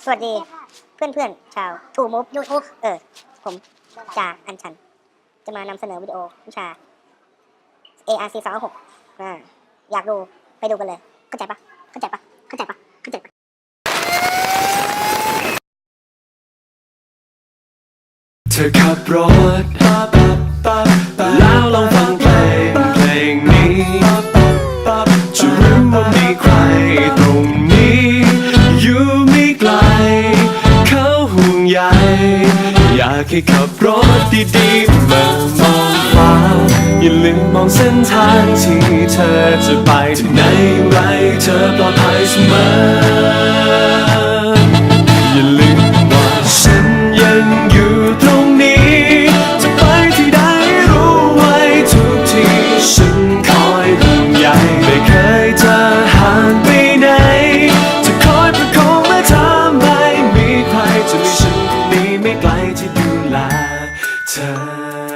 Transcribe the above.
สวัสดีเพื่อนๆชาวทูมูฟยูทูบผมจ่าอัญชันจะมานำเสนอวิดีโอวิชา ARC 206อยากดูไปดูกันเลยเข้าใจปะเข้าใจปะเข้าใจปะเข้าใจปะเธอขับรถแล้วลองฟังเพลงนี้จะรู้ว่ามีใครตรงนี้อยู่ไม่ไกลเขาห่วงใยอยากให้ขับรถดีๆมามองฟ้าอย่าลืมมองเส้นทางที่เธอจะไปที่ไหนไรเธอปลอดภัยเสมออย่าลืมว่าฉันยังอยู่ตรงนี้จะไปที่ใดรู้ไว้ทุกทีฉันคอยห่วงใยไม่เคยจะห่างไปไหนจะคอยประคองและทำให้มีใครจะมีฉันคนนี้ไม่ไกลที่ดูแลเธอ